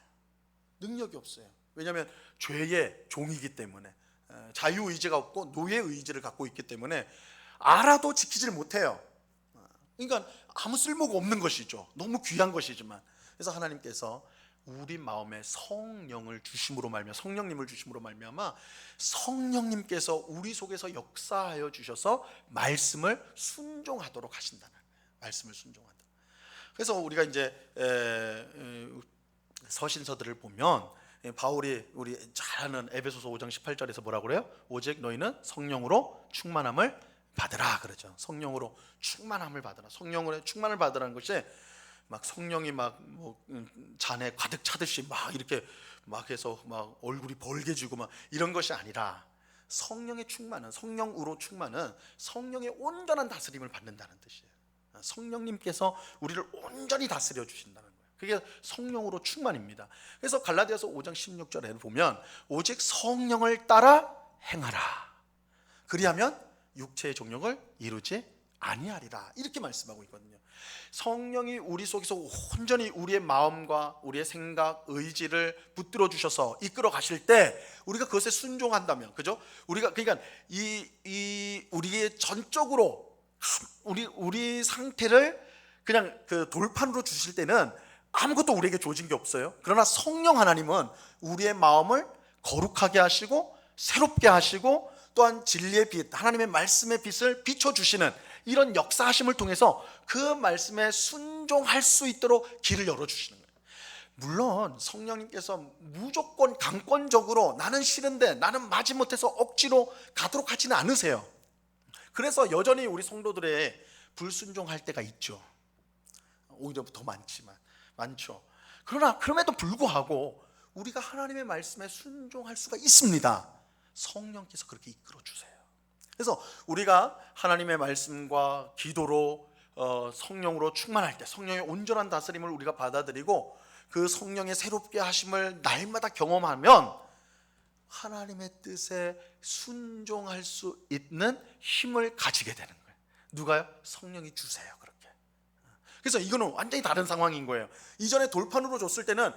능력이 없어요. 왜냐하면 죄의 종이기 때문에, 자유의지가 없고 노예 의지를 갖고 있기 때문에 알아도 지키지를 못해요. 그러니까 아무 쓸모가 없는 것이죠. 너무 귀한 것이지만. 그래서 하나님께서 우리 마음에 성령을 주심으로 말미암아, 성령님을 주심으로 말미암아 성령님께서 우리 속에서 역사하여 주셔서 말씀을 순종하도록 하신다는 거예요. 말씀을 순종한다. 그래서 우리가 이제 서신서들을 보면 바울이 우리 잘 아는 에베소서 5장 18절에서 뭐라고 그래요? 오직 너희는 성령으로 충만함을 받으라 그러죠. 성령으로 충만함을 받으라. 성령으로 충만을 받으라는 것이 막 성령이 잔에 가득 차듯이 막 이렇게 막 해서 막 얼굴이 벌개지고 막 이런 것이 아니라 성령의 충만은, 성령으로 충만은 성령의 온전한 다스림을 받는다는 뜻이에요. 성령님께서 우리를 온전히 다스려 주신다는 거예요. 그게 성령으로 충만입니다. 그래서 갈라디아서 5장 16절에 보면 오직 성령을 따라 행하라. 그리하면 육체의 종력을 이루지 아니하리라. 이렇게 말씀하고 있거든요. 성령이 우리 속에서 온전히 우리의 마음과 우리의 생각, 의지를 붙들어 주셔서 이끌어 가실 때 우리가 그것에 순종한다면, 그죠? 우리가 그러니까 우리의 전적으로 우리 상태를 그냥 그 돌판으로 주실 때는 아무것도 우리에게 주어진 게 없어요. 그러나 성령 하나님은 우리의 마음을 거룩하게 하시고 새롭게 하시고 또한 진리의 빛, 하나님의 말씀의 빛을 비춰주시는 이런 역사하심을 통해서 그 말씀에 순종할 수 있도록 길을 열어주시는 거예요. 물론 성령님께서 무조건 강권적으로 나는 싫은데 나는 마지못해서 억지로 가도록 하지는 않으세요. 그래서 여전히 우리 성도들의 불순종할 때가 있죠. 오히려 더 많죠. 그러나 그럼에도 불구하고 우리가 하나님의 말씀에 순종할 수가 있습니다. 성령께서 그렇게 이끌어 주세요. 그래서 우리가 하나님의 말씀과 기도로 성령으로 충만할 때, 성령의 온전한 다스림을 우리가 받아들이고 그 성령의 새롭게 하심을 날마다 경험하면 하나님의 뜻에 순종할 수 있는 힘을 가지게 되는 거예요. 누가요? 성령이 주세요. 그렇게. 그래서 이거는 완전히 다른 상황인 거예요. 이전에 돌판으로 줬을 때는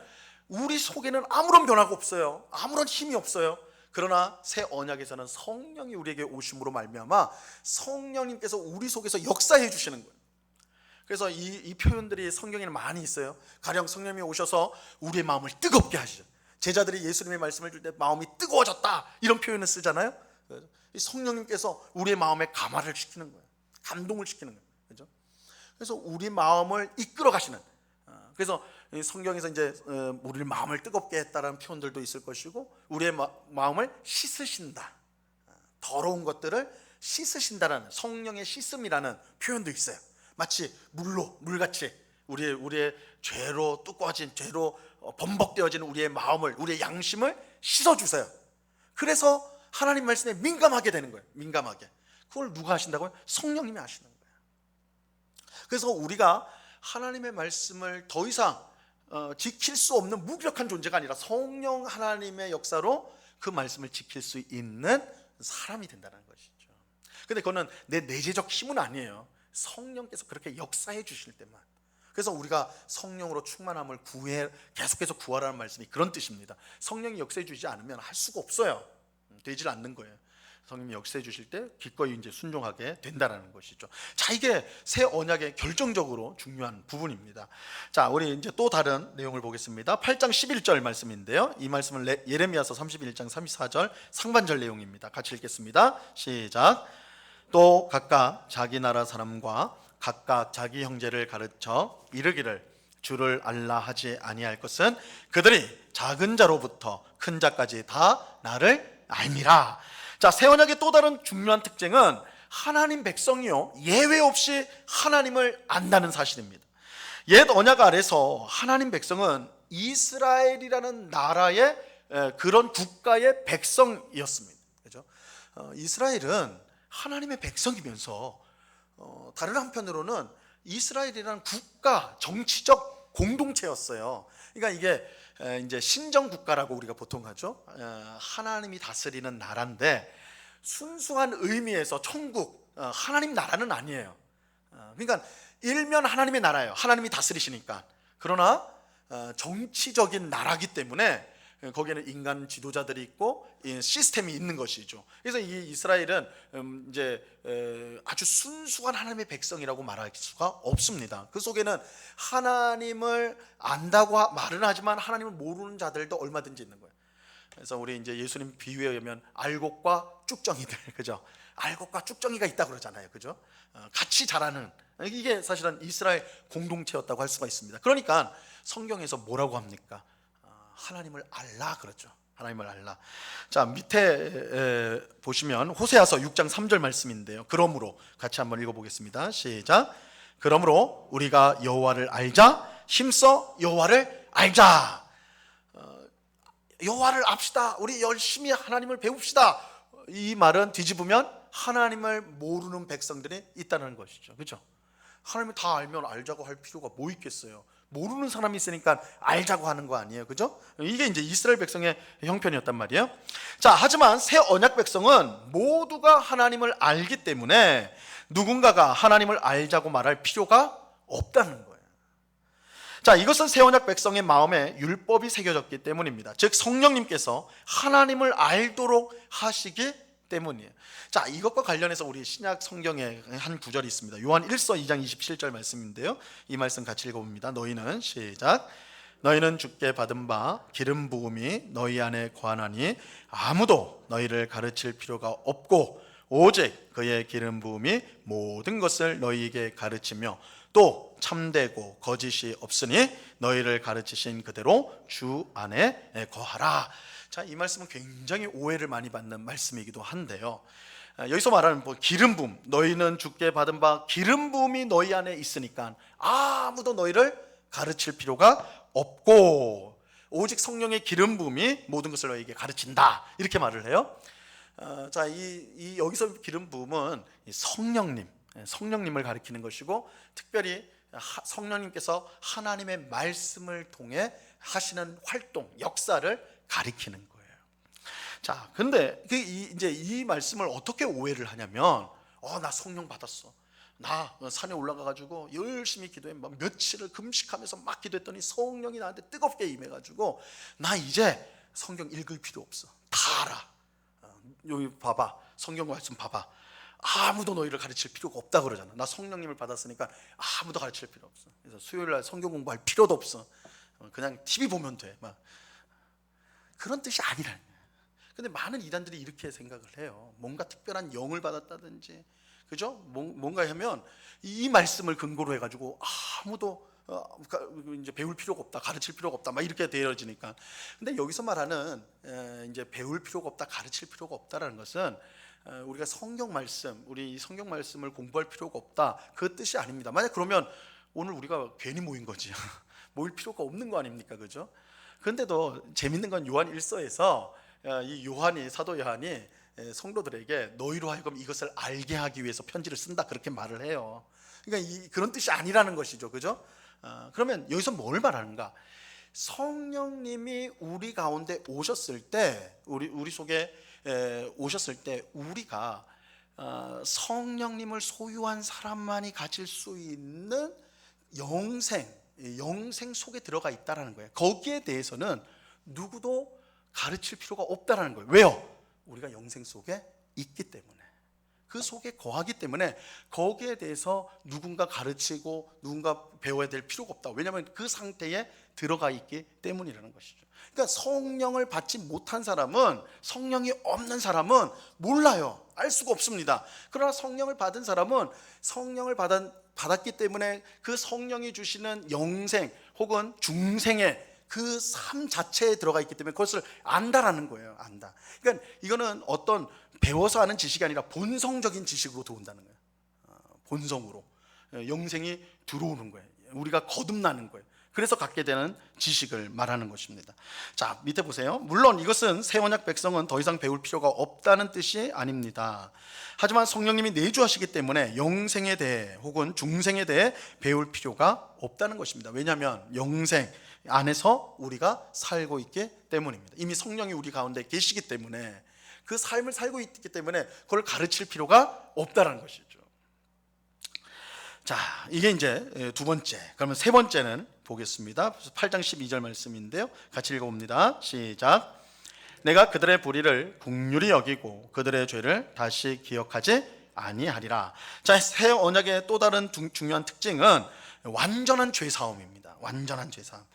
우리 속에는 아무런 변화가 없어요. 아무런 힘이 없어요. 그러나 새 언약에서는 성령이 우리에게 오심으로 말미암아 성령님께서 우리 속에서 역사해 주시는 거예요. 그래서 이 표현들이 성경에는 많이 있어요. 가령 성령님이 오셔서 우리의 마음을 뜨겁게 하시죠. 제자들이 예수님의 말씀을 줄 때 마음이 뜨거워졌다 이런 표현을 쓰잖아요. 성령님께서 우리의 마음에 감화를 시키는 거예요. 감동을 시키는 거예요. 그렇죠? 그래서 우리 마음을 이끌어 가시는. 그래서 성경에서 이제 우리의 마음을 뜨겁게 했다라는 표현들도 있을 것이고, 우리의 마음을 씻으신다, 더러운 것들을 씻으신다라는 성령의 씻음이라는 표현도 있어요. 마치 물같이 우리의 죄로 두꺼워진, 죄로 범벅되어진 우리의 마음을, 우리의 양심을 씻어주세요. 그래서 하나님 말씀에 민감하게 되는 거예요. 민감하게. 그걸 누가 하신다고요? 성령님이 하시는 거예요. 그래서 우리가 하나님의 말씀을 더 이상 지킬 수 없는 무기력한 존재가 아니라 성령 하나님의 역사로 그 말씀을 지킬 수 있는 사람이 된다는 것이죠. 근데 그거는 내 내재적 힘은 아니에요. 성령께서 그렇게 역사해 주실 때만. 그래서 우리가 성령으로 충만함을 계속해서 구하라는 말씀이 그런 뜻입니다. 성령이 역사해 주지 않으면 할 수가 없어요. 되질 않는 거예요. 성령이 역사해 주실 때 기꺼이 이제 순종하게 된다는 것이죠. 자, 이게 새 언약의 결정적으로 중요한 부분입니다. 자, 우리 이제 또 다른 내용을 보겠습니다. 8장 11절 말씀인데요. 이 말씀은 예레미야서 31장 34절 상반절 내용입니다. 같이 읽겠습니다. 시작. 또 각각 자기 나라 사람과 각각 자기 형제를 가르쳐 이르기를 주를 알라 하지 아니할 것은 그들이 작은 자로부터 큰 자까지 다 나를 알미라. 자, 새 언약의 또 다른 중요한 특징은 하나님 백성이요 예외 없이 하나님을 안다는 사실입니다. 옛 언약 아래서 하나님 백성은 이스라엘이라는 나라의 그런 국가의 백성이었습니다. 그죠? 이스라엘은 하나님의 백성이면서 다른 한편으로는 이스라엘이라는 국가, 정치적 공동체였어요. 그러니까 이게 이제 신정 국가라고 우리가 보통 하죠. 하나님이 다스리는 나라인데 순수한 의미에서 천국, 하나님 나라는 아니에요. 그러니까 일면 하나님의 나라예요. 하나님이 다스리시니까. 그러나 정치적인 나라기 때문에 거기에는 인간 지도자들이 있고 시스템이 있는 것이죠. 그래서 이 이스라엘은 이제 아주 순수한 하나님의 백성이라고 말할 수가 없습니다. 그 속에는 하나님을 안다고 말은 하지만 하나님을 모르는 자들도 얼마든지 있는 거예요. 그래서 우리 이제 예수님 비유에 의하면 알곡과 쭉정이들, 그죠? 알곡과 쭉정이가 있다 그러잖아요, 그죠? 같이 자라는, 이게 사실은 이스라엘 공동체였다고 할 수가 있습니다. 그러니까 성경에서 뭐라고 합니까? 하나님을 알라 그러죠. 하나님을 알라. 자, 밑에 보시면 호세아서 6장 3절 말씀인데요. 그러므로 같이 한번 읽어보겠습니다. 시작. 그러므로 우리가 여호와를 알자, 힘써 여호와를 알자. 여호와를 압시다. 우리 열심히 하나님을 배웁시다. 이 말은 뒤집으면 하나님을 모르는 백성들이 있다는 것이죠. 그렇죠? 하나님을 다 알면 알자고 할 필요가 뭐 있겠어요? 모르는 사람이 있으니까 알자고 하는 거 아니에요, 그죠? 이게 이제 이스라엘 백성의 형편이었단 말이에요. 자, 하지만 새 언약 백성은 모두가 하나님을 알기 때문에 누군가가 하나님을 알자고 말할 필요가 없다는 거예요. 자, 이것은 새 언약 백성의 마음에 율법이 새겨졌기 때문입니다. 즉 성령님께서 하나님을 알도록 하시기 때문이에요. 자, 이것과 관련해서 우리 신약 성경에 한 구절이 있습니다. 요한 1서 2장 27절 말씀인데요. 이 말씀 같이 읽어봅니다. 너희는 시작. 너희는 주께 받은 바 기름 부음이 너희 안에 거하나니 아무도 너희를 가르칠 필요가 없고 오직 그의 기름 부음이 모든 것을 너희에게 가르치며 또 참되고 거짓이 없으니 너희를 가르치신 그대로 주 안에 거하라. 자, 이 말씀은 굉장히 오해를 많이 받는 말씀이기도 한데요. 여기서 말하는 기름 부음, 너희는 주께 받은 바 기름 부음이 너희 안에 있으니까 아무도 너희를 가르칠 필요가 없고 오직 성령의 기름 부음이 모든 것을 너희에게 가르친다. 이렇게 말을 해요. 자, 여기서 기름 부음은 성령님을 가리키는 것이고 특별히 성령님께서 하나님의 말씀을 통해 하시는 활동, 역사를 가리키는 거예요. 자, 근데 이제 이 말씀을 어떻게 오해를 하냐면, 나 성령 받았어. 나 산에 올라가 가지고 열심히 기도해, 막 며칠을 금식하면서 막 기도했더니 성령이 나한테 뜨겁게 임해가지고 나 이제 성경 읽을 필요 없어. 다 알아. 여기 봐봐, 성경 말씀 봐봐. 아무도 너희를 가르칠 필요가 없다 그러잖아. 나 성령님을 받았으니까 아무도 가르칠 필요 없어. 그래서 수요일날 성경 공부할 필요도 없어. 그냥 TV 보면 돼. 막 그런 뜻이 아니라는 거야. 근데 많은 이단들이 이렇게 생각을 해요. 뭔가 특별한 영을 받았다든지, 그죠? 뭔가 하면 이 말씀을 근거로 해가지고 아무도 이제 배울 필요가 없다, 가르칠 필요가 없다, 막 이렇게 되어지니까. 근데 여기서 말하는 이제 배울 필요가 없다, 가르칠 필요가 없다라는 것은 우리가 성경 말씀, 우리 성경 말씀을 공부할 필요가 없다, 그 뜻이 아닙니다. 만약 그러면 오늘 우리가 괜히 모인 거지. 모일 필요가 없는 거 아닙니까, 그죠? 그런데도 재밌는 건 요한 1서에서 이 사도 요한이 성도들에게 너희로 하여금 이것을 알게 하기 위해서 편지를 쓴다, 그렇게 말을 해요. 그러니까 그런 뜻이 아니라는 것이죠, 그죠? 그러면 여기서 뭘 말하는가? 성령님이 우리 가운데 오셨을 때, 우리 속에 오셨을 때 우리가 성령님을 소유한 사람만이 가질 수 있는 영생 속에 들어가 있다라는 거예요. 거기에 대해서는 누구도 가르칠 필요가 없다라는 거예요. 왜요? 우리가 영생 속에 있기 때문에, 그 속에 거하기 때문에 거기에 대해서 누군가 가르치고 누군가 배워야 될 필요가 없다. 왜냐하면 그 상태에 들어가 있기 때문이라는 것이죠. 그러니까 성령을 받지 못한 사람은, 성령이 없는 사람은 몰라요. 알 수가 없습니다. 그러나 성령을 받은 사람은 성령을 받았기 때문에 그 성령이 주시는 영생 혹은 중생의 그 삶 자체에 들어가 있기 때문에 그것을 안다라는 거예요. 안다. 그러니까 이거는 어떤 배워서 하는 지식이 아니라 본성적인 지식으로 들어온다는 거예요. 본성으로 영생이 들어오는 거예요. 우리가 거듭나는 거예요. 그래서 갖게 되는 지식을 말하는 것입니다. 자, 밑에 보세요. 물론 이것은 새 언약 백성은 더 이상 배울 필요가 없다는 뜻이 아닙니다. 하지만 성령님이 내주하시기 때문에 영생에 대해 혹은 중생에 대해 배울 필요가 없다는 것입니다. 왜냐하면 영생 안에서 우리가 살고 있기 때문입니다. 이미 성령이 우리 가운데 계시기 때문에, 그 삶을 살고 있기 때문에 그걸 가르칠 필요가 없다는 것이죠. 자, 이게 이제 두 번째. 그러면 세 번째는 보겠습니다. 8장 12절 말씀인데요, 같이 읽어봅니다. 시작. 내가 그들의 불의를 긍휼히 여기고 그들의 죄를 다시 기억하지 아니하리라. 자, 새 언약의 또 다른 중요한 특징은 완전한 죄사함입니다. 완전한 죄사함.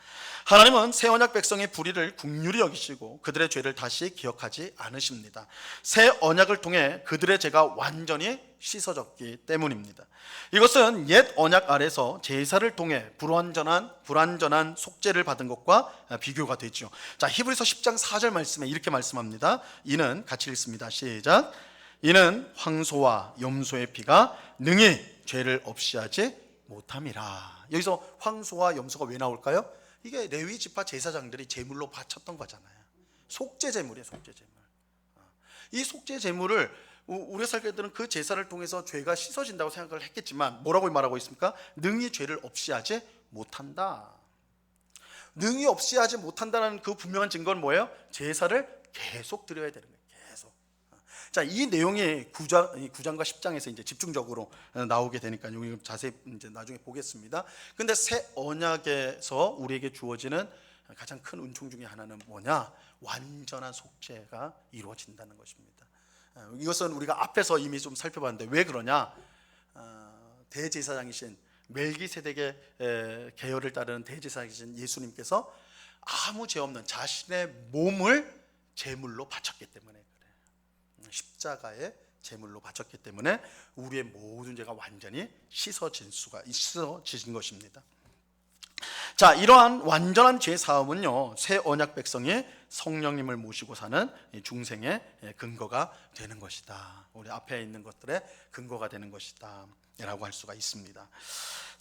하나님은 새 언약 백성의 불의를 긍휼히 여기시고 그들의 죄를 다시 기억하지 않으십니다. 새 언약을 통해 그들의 죄가 완전히 씻어졌기 때문입니다. 이것은 옛 언약 아래서 제사를 통해 불완전한 속죄를 받은 것과 비교가 되죠. 자, 히브리서 10장 4절 말씀에 이렇게 말씀합니다. 이는, 같이 읽습니다. 시작. 이는 황소와 염소의 피가 능히 죄를 없이 하지 못함이라. 여기서 황소와 염소가 왜 나올까요? 이게 레위 지파 제사장들이 제물로 바쳤던 거잖아요. 속죄 제물이에요, 속죄 제물. 이 속죄 제물을 우리 살게들은 그 제사를 통해서 죄가 씻어진다고 생각을 했겠지만 뭐라고 말하고 있습니까? 능히 죄를 없이 하지 못한다. 능히 없이 하지 못한다는 그 분명한 증거는 뭐예요? 제사를 계속 드려야 되는 거예요. 계속. 자, 이 내용이 9장과 10장에서 이제 집중적으로 나오게 되니까 여기 자세히 이제 나중에 보겠습니다. 근데 새 언약에서 우리에게 주어지는 가장 큰 은총 중에 하나는 뭐냐? 완전한 속죄가 이루어진다는 것입니다. 이것은 우리가 앞에서 이미 좀 살펴봤는데 왜 그러냐? 대제사장이신 멜기세덱의 계열을 따르는 대제사장이신 예수님께서 아무 죄 없는 자신의 몸을 제물로 바쳤기 때문에 그래요. 십자가의 제물로 바쳤기 때문에 우리의 모든 죄가 완전히 씻어진 것입니다. 자, 이러한 완전한 죄 사함은요, 새 언약 백성이 성령님을 모시고 사는 중생의 근거가 되는 것이다. 우리 앞에 있는 것들의 근거가 되는 것이다 라고 할 수가 있습니다.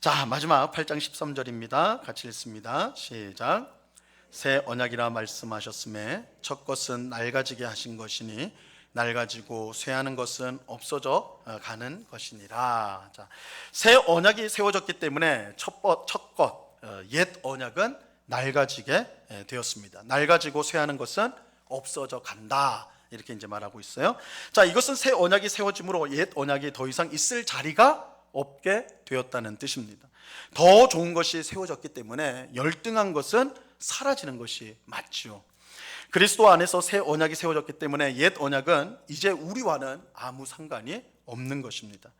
자, 마지막 8장 13절입니다. 같이 읽습니다. 시작. 새 언약이라 말씀하셨음에 첫 것은 낡아지게 하신 것이니 낡아지고 쇠하는 것은 없어져 가는 것이니라. 자, 새 언약이 세워졌기 때문에 옛 언약은 낡아지게 되었습니다. 낡아지고 쇠하는 것은 없어져 간다. 이렇게 이제 말하고 있어요. 자, 이것은 새 언약이 세워짐으로 옛 언약이 더 이상 있을 자리가 없게 되었다는 뜻입니다. 더 좋은 것이 세워졌기 때문에 열등한 것은 사라지는 것이 맞죠. 그리스도 안에서 새 언약이 세워졌기 때문에 옛 언약은 이제 우리와는 아무 상관이 없는 것입니다.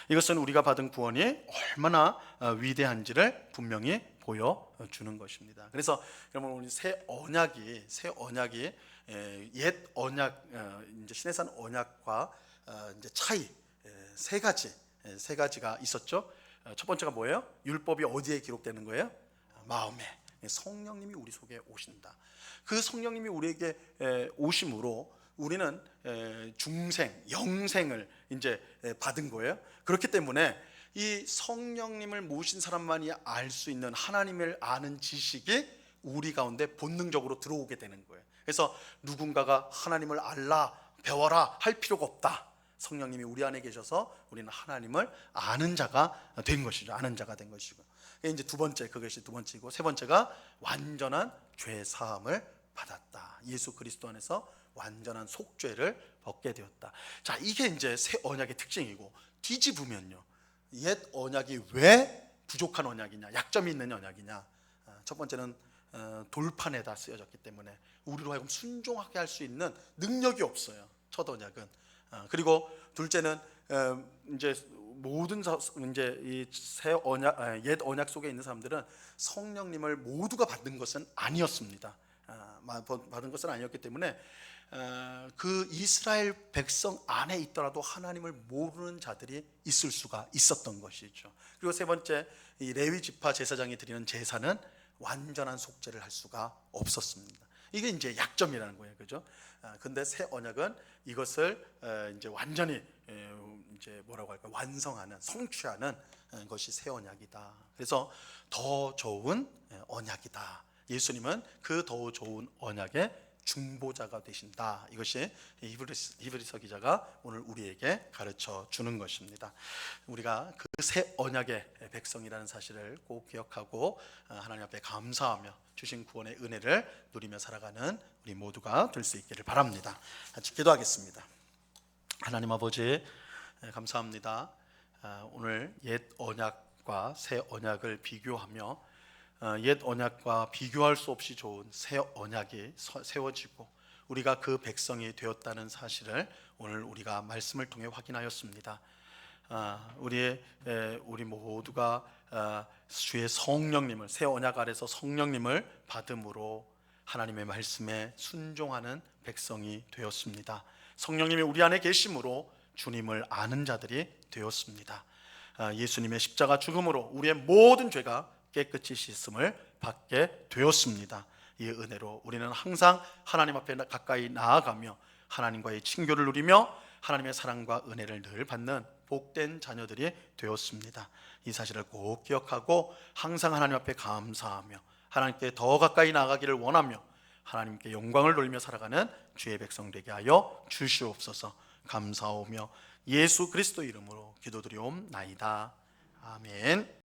이것은 우리가 받은 구원이 얼마나 위대한지를 분명히 보여주는 것입니다. 그래서 여러분, 우리 새 언약이 옛 언약, 이제 신해산 언약과 이제 차이 세 가지가 있었죠. 첫 번째가 뭐예요? 율법이 어디에 기록되는 거예요? 마음에. 성령님이 우리 속에 오신다. 그 성령님이 우리에게 오심으로 우리는 중생, 영생을 이제 받은 거예요. 그렇기 때문에 이 성령님을 모신 사람만이 알 수 있는 하나님을 아는 지식이 우리 가운데 본능적으로 들어오게 되는 거예요. 그래서 누군가가 하나님을 알라, 배워라 할 필요가 없다. 성령님이 우리 안에 계셔서 우리는 하나님을 아는 자가 된 것이죠. 아는 자가 된 것이고. 이제 그것이 두 번째이고, 세 번째가 완전한 죄 사함을 받았다. 예수 그리스도 안에서 완전한 속죄를 벗게 되었다. 자, 이게 이제 새 언약의 특징이고, 뒤집으면요, 옛 언약이 왜 부족한 언약이냐, 약점이 있는 언약이냐. 첫 번째는 돌판에다 쓰여졌기 때문에 우리로 하여금 순종하게 할 수 있는 능력이 없어요. 첫 언약은. 그리고 둘째는 이제 모든 이제 이 새 언약, 옛 언약 속에 있는 사람들은 성령님을 모두가 받은 것은 아니었습니다. 받은 것은 아니었기 때문에 그 이스라엘 백성 안에 있더라도 하나님을 모르는 자들이 있을 수가 있었던 것이죠. 그리고 세 번째, 이 레위 지파 제사장이 드리는 제사는 완전한 속죄를 할 수가 없었습니다. 이게 이제 약점이라는 거예요, 그죠? 근데 새 언약은 이것을 이제 완전히 이제 뭐라고 할까, 완성하는, 성취하는 것이 새 언약이다. 그래서 더 좋은 언약이다. 예수님은 그 더 좋은 언약의 중보자가 되신다. 이것이 히브리서 기자가 오늘 우리에게 가르쳐 주는 것입니다. 우리가 그 새 언약의 백성이라는 사실을 꼭 기억하고 하나님 앞에 감사하며 주신 구원의 은혜를 누리며 살아가는 우리 모두가 될 수 있기를 바랍니다. 같이 기도하겠습니다. 하나님 아버지, 감사합니다. 오늘 옛 언약과 새 언약을 비교하며 옛 언약과 비교할 수 없이 좋은 새 언약이 세워지고 우리가 그 백성이 되었다는 사실을 오늘 우리가 말씀을 통해 확인하였습니다. 우리 모두가 주의 성령님을, 새 언약 아래서 성령님을 받음으로 하나님의 말씀에 순종하는 백성이 되었습니다. 성령님이 우리 안에 계심으로 주님을 아는 자들이 되었습니다. 예수님의 십자가 죽음으로 우리의 모든 죄가 깨끗이 씻음을 받게 되었습니다. 이 은혜로 우리는 항상 하나님 앞에 가까이 나아가며 하나님과의 친교를 누리며 하나님의 사랑과 은혜를 늘 받는 복된 자녀들이 되었습니다. 이 사실을 꼭 기억하고 항상 하나님 앞에 감사하며 하나님께 더 가까이 나아가기를 원하며 하나님께 영광을 돌리며 살아가는 주의 백성 되게 하여 주시옵소서. 감사하며 예수 그리스도 이름으로 기도드리옵나이다. 아멘.